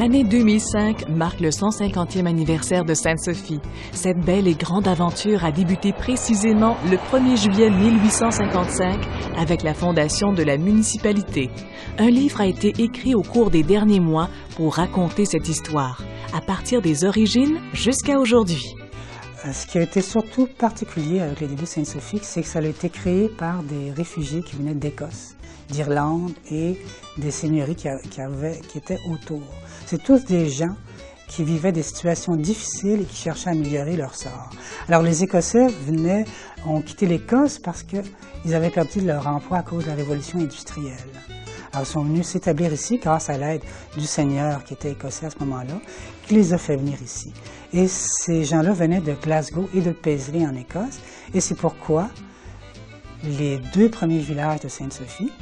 L'année 2005 marque le 150e anniversaire de Sainte-Sophie. Cette belle et grande aventure a débuté précisément le 1er juillet 1855 avec la fondation de la municipalité. Un livre a été écrit au cours des derniers mois pour raconter cette histoire, à partir des origines jusqu'à aujourd'hui. Ce qui a été surtout particulier avec le début de Sainte-Sophie, c'est que ça a été créé par des réfugiés qui venaient d'Écosse, d'Irlande et des seigneuries qui étaient autour. C'est tous des gens qui vivaient des situations difficiles et qui cherchaient à améliorer leur sort. Alors les Écossais ont quitté l'Écosse parce qu'ils avaient perdu leur emploi à cause de la révolution industrielle. Alors, ils sont venus s'établir ici grâce à l'aide du seigneur qui était écossais à ce moment-là, qui les a fait venir ici. Et ces gens-là venaient de Glasgow et de Paisley en Écosse, et c'est pourquoi les deux premiers villages de Sainte-Sophie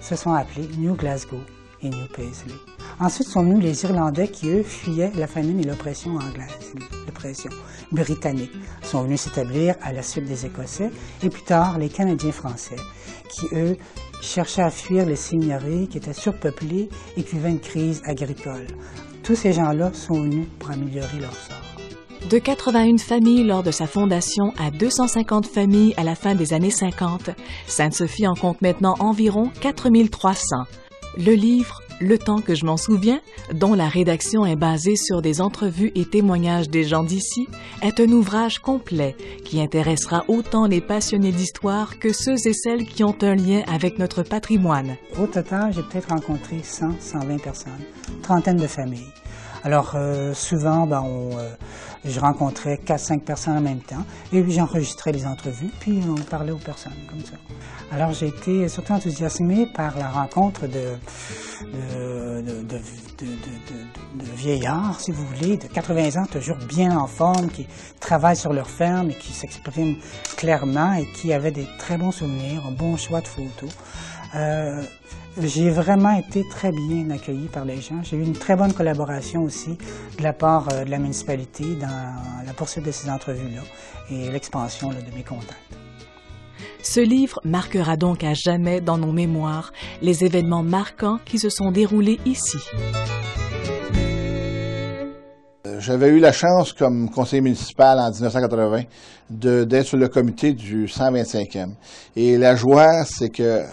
se sont appelés New Glasgow et New Paisley. Ensuite sont venus les Irlandais qui, eux, fuyaient la famine et l'oppression anglaise, l'oppression britannique. Ils sont venus s'établir à la suite des Écossais, et plus tard, les Canadiens français, qui, eux, cherchaient à fuir les seigneuries qui étaient surpeuplées et qui vivaient une crise agricole. Tous ces gens-là sont venus pour améliorer leur sort. De 81 familles lors de sa fondation à 250 familles à la fin des années 50, Sainte-Sophie en compte maintenant environ 4300. Le livre « Le temps que je m'en souviens », dont la rédaction est basée sur des entrevues et témoignages des gens d'ici, est un ouvrage complet qui intéressera autant les passionnés d'histoire que ceux et celles qui ont un lien avec notre patrimoine. Au total, j'ai peut-être rencontré 100, 120 personnes, une trentaine de familles. Alors, souvent, je rencontrais 4-5 personnes en même temps, et puis j'enregistrais les entrevues, puis on parlait aux personnes, comme ça. Alors, j'ai été surtout enthousiasmé par la rencontre de vieillards, si vous voulez, de 80 ans, toujours bien en forme, qui travaillent sur leur ferme et qui s'expriment clairement et qui avaient des très bons souvenirs, un bon choix de photos. J'ai vraiment été très bien accueilli par les gens. J'ai eu une très bonne collaboration aussi de la part de la municipalité dans la poursuite de ces entrevues-là et l'expansion de mes contacts. Ce livre marquera donc à jamais dans nos mémoires les événements marquants qui se sont déroulés ici. J'avais eu la chance, comme conseiller municipal en 1980, d'être sur le comité du 125e. Et la joie, c'est que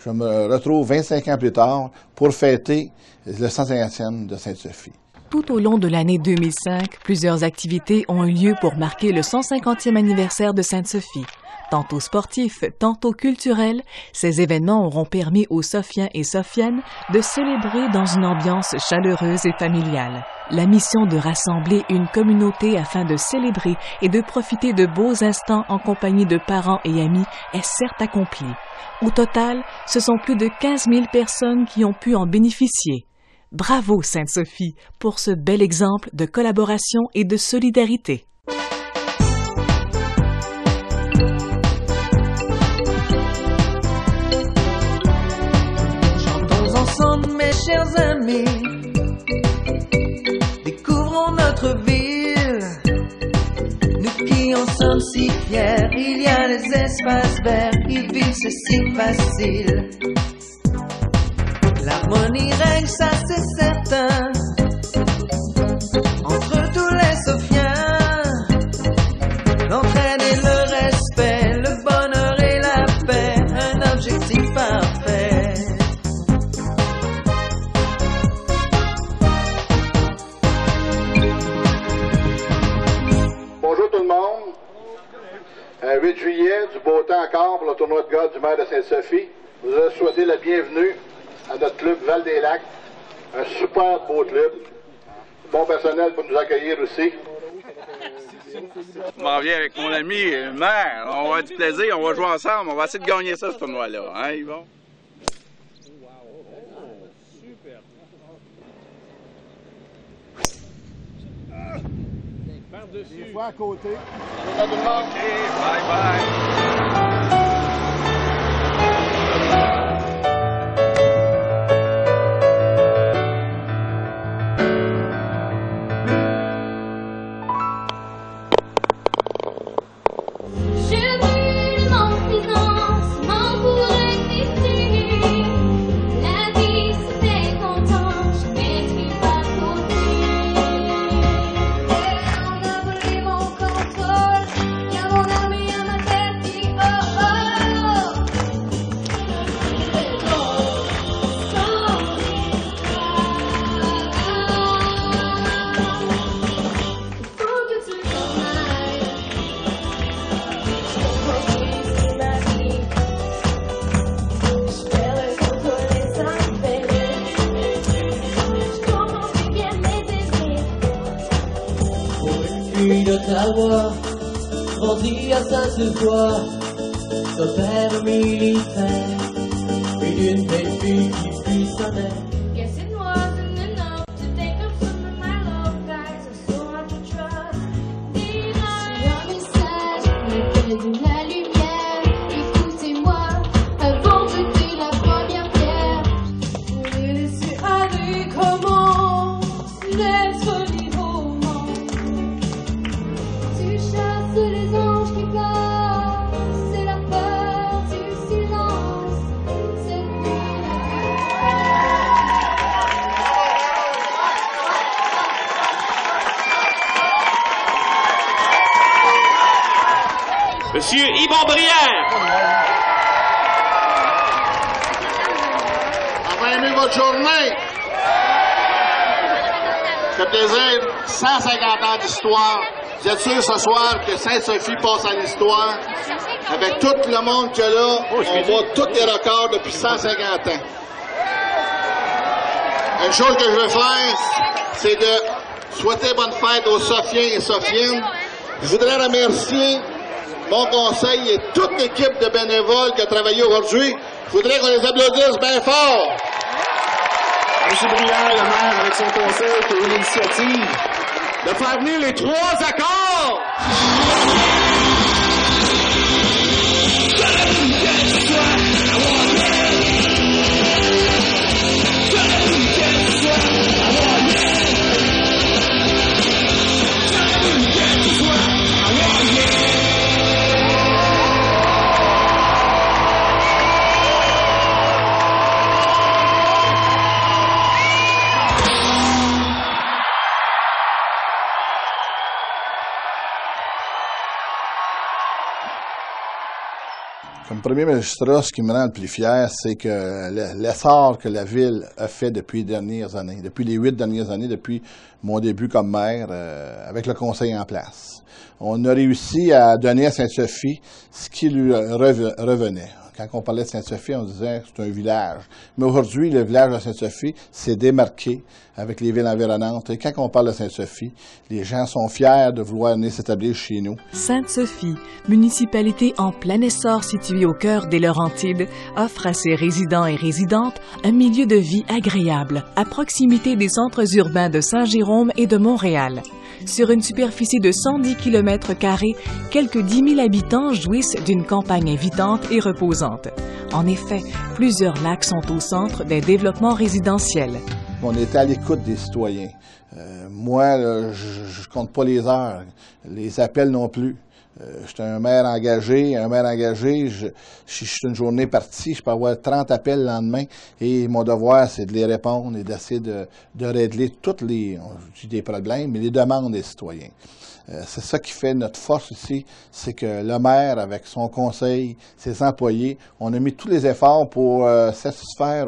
je me retrouve 25 ans plus tard pour fêter le 150e de Sainte-Sophie. Tout au long de l'année 2005, plusieurs activités ont eu lieu pour marquer le 150e anniversaire de Sainte-Sophie. Tantôt sportifs, tantôt culturels, ces événements auront permis aux Sophiens et Sophiennes de célébrer dans une ambiance chaleureuse et familiale. La mission de rassembler une communauté afin de célébrer et de profiter de beaux instants en compagnie de parents et amis est certes accomplie. Au total, ce sont plus de 15 000 personnes qui ont pu en bénéficier. Bravo Sainte-Sophie pour ce bel exemple de collaboration et de solidarité. Chantons ensemble mes chers amis, découvrons notre ville. Nous qui en sommes si fiers, il y a les espaces verts, y vivre c'est si facile. L'harmonie règne, ça c'est certain, entre tous les Sophiens. L'entraide et le respect, le bonheur et la paix, un objectif parfait. Bonjour tout le monde. 8 juillet, du beau temps encore pour le tournoi de golf du maire de Sainte-Sophie. Vous avez souhaité la bienvenue à notre club Val-des-Lacs, un super beau club, bon personnel pour nous accueillir aussi. Je m'en viens avec mon ami le maire, on va avoir du plaisir, on va jouer ensemble, on va essayer de gagner ça ce tournoi-là, hein Yvon? Des fois à côté. OK, bye bye. La vie c'était content, je m'écris pas. avoir grandi à Sainte-Foy, son père militaire, et d'une belle fille qui fut sa mère. Guess it wasn't enough to think of some of my love guys are so hard to trust. C'est un message, mais près de la lumière. Écoutez-moi, avant de jeter la première pierre. Pour les laisser aller, comment naître les romans. Tu chasses les anges qui passent, c'est la peur du silence. Cette nuit. Monsieur Yvon Brière. Avez aimé votre journée? Ça fait plaisir. 150 ans d'histoire. Vous êtes sûr ce soir que Sainte-Sophie passe à l'histoire? Avec tout le monde qu'il y a là, on bat tous les records depuis 150 ans. Une chose que je veux faire, c'est de souhaiter bonne fête aux Sophiens et Sophiennes. Je voudrais remercier mon conseil et toute l'équipe de bénévoles qui a travaillé aujourd'hui. Je voudrais qu'on les applaudisse bien fort. M. Brière, le maire, avec son conseil, qui a eu l'initiative de faire venir les 3 accords. Comme premier magistrat, ce qui me rend le plus fier, c'est que l'essor que la ville a fait depuis les dernières années, depuis les 8 dernières années, depuis mon début comme maire, avec le conseil en place. On a réussi à donner à Sainte-Sophie ce qui lui revenait. Quand on parlait de Sainte-Sophie, on disait que c'est un village. Mais aujourd'hui, le village de Sainte-Sophie s'est démarqué avec les villes environnantes. Et quand on parle de Sainte-Sophie, les gens sont fiers de vouloir venir s'établir chez nous. Sainte-Sophie, municipalité en plein essor située au cœur des Laurentides, offre à ses résidents et résidentes un milieu de vie agréable, à proximité des centres urbains de Saint-Jérôme et de Montréal. Sur une superficie de 110 km², quelques 10 000 habitants jouissent d'une campagne invitante et reposante. En effet, plusieurs lacs sont au centre des développements résidentiels. On est à l'écoute des citoyens. Moi, là, je compte pas les heures, les appels non plus. Je suis un maire engagé. Si je suis une journée partie, je peux avoir 30 appels le lendemain et mon devoir, c'est de les répondre et d'essayer de régler toutes les des problèmes, mais les demandes des citoyens. C'est ça qui fait notre force ici, c'est que le maire, avec son conseil, ses employés, on a mis tous les efforts pour satisfaire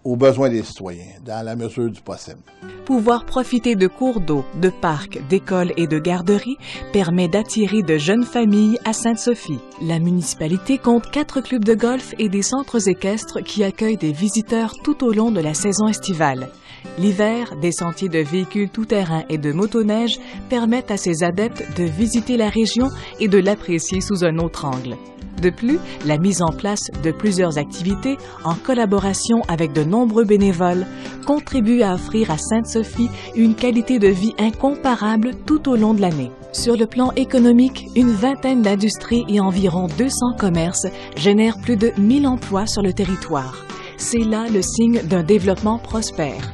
aux besoins des citoyens, dans la mesure du possible. Pouvoir profiter de cours d'eau, de parcs, d'écoles et de garderies permet d'attirer de jeunes familles à Sainte-Sophie. La municipalité compte 4 clubs de golf et des centres équestres qui accueillent des visiteurs tout au long de la saison estivale. L'hiver, des sentiers de véhicules tout-terrain et de motoneige permettent à ses adeptes de visiter la région et de l'apprécier sous un autre angle. De plus, la mise en place de plusieurs activités en collaboration avec de nombreux bénévoles contribue à offrir à Sainte-Sophie une qualité de vie incomparable tout au long de l'année. Sur le plan économique, une vingtaine d'industries et environ 200 commerces génèrent plus de 1000 emplois sur le territoire. C'est là le signe d'un développement prospère.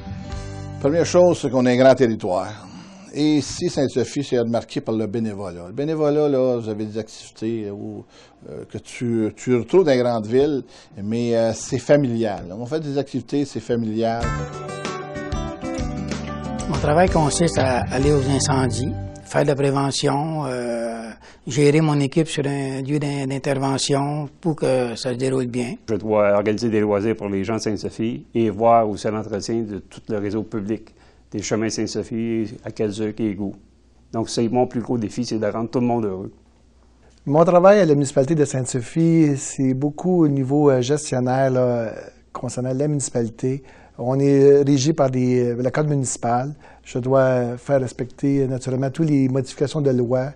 Première chose, c'est qu'on a un grand territoire. Et ici, Sainte-Sophie, c'est remarqué par le bénévolat. Le bénévolat, là, vous avez des activités que tu retrouves dans les grandes villes, mais c'est familial. On fait des activités, c'est familial. Mon travail consiste à aller aux incendies, faire de la prévention, gérer mon équipe sur un lieu d'intervention pour que ça se déroule bien. Je dois organiser des loisirs pour les gens de Sainte-Sophie et voir aussi l'entretien de tout le réseau public, des chemins Sainte-Sophie, à Kelzuc et Égout. Donc, c'est mon plus gros défi, c'est de rendre tout le monde heureux. Mon travail à la municipalité de Sainte-Sophie, c'est beaucoup au niveau gestionnaire là, concernant la municipalité. On est régi par le code municipal. Je dois faire respecter naturellement toutes les modifications de loi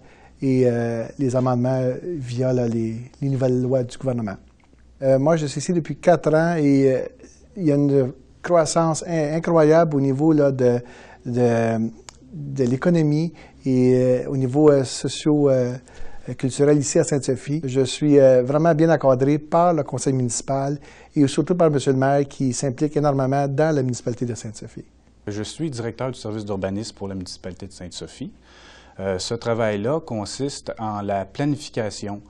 et les amendements via les nouvelles lois du gouvernement. Moi, je suis ici depuis 4 ans et il y a une croissance incroyable au niveau là, de l'économie et au niveau socio-culturel ici à Sainte-Sophie. Je suis vraiment bien encadré par le conseil municipal et surtout par M. le maire qui s'implique énormément dans la municipalité de Sainte-Sophie. Je suis directeur du service d'urbanisme pour la municipalité de Sainte-Sophie. Ce travail-là consiste en la planification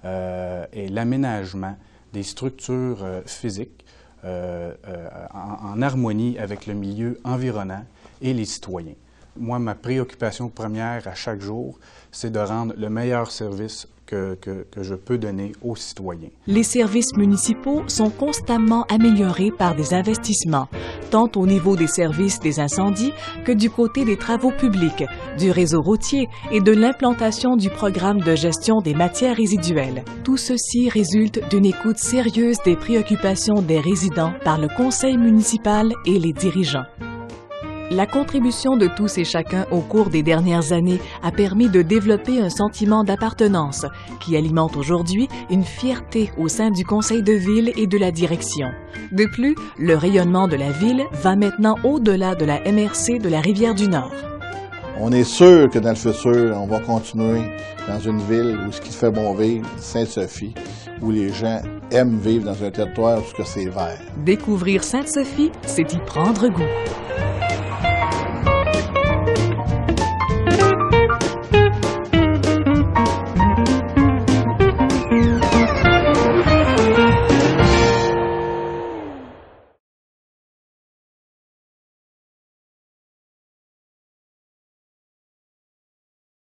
et l'aménagement des structures physiques en harmonie avec le milieu environnant et les citoyens. Moi, ma préoccupation première à chaque jour, c'est de rendre le meilleur service que je peux donner aux citoyens. Les services municipaux sont constamment améliorés par des investissements, tant au niveau des services des incendies que du côté des travaux publics, du réseau routier et de l'implantation du programme de gestion des matières résiduelles. Tout ceci résulte d'une écoute sérieuse des préoccupations des résidents par le conseil municipal et les dirigeants. La contribution de tous et chacun au cours des dernières années a permis de développer un sentiment d'appartenance qui alimente aujourd'hui une fierté au sein du conseil de ville et de la direction. De plus, le rayonnement de la ville va maintenant au-delà de la MRC de la Rivière-du-Nord. On est sûr que dans le futur, on va continuer dans une ville où ce qui fait bon vivre, Sainte-Sophie, où les gens aiment vivre dans un territoire où c'est vert. Découvrir Sainte-Sophie, c'est y prendre goût.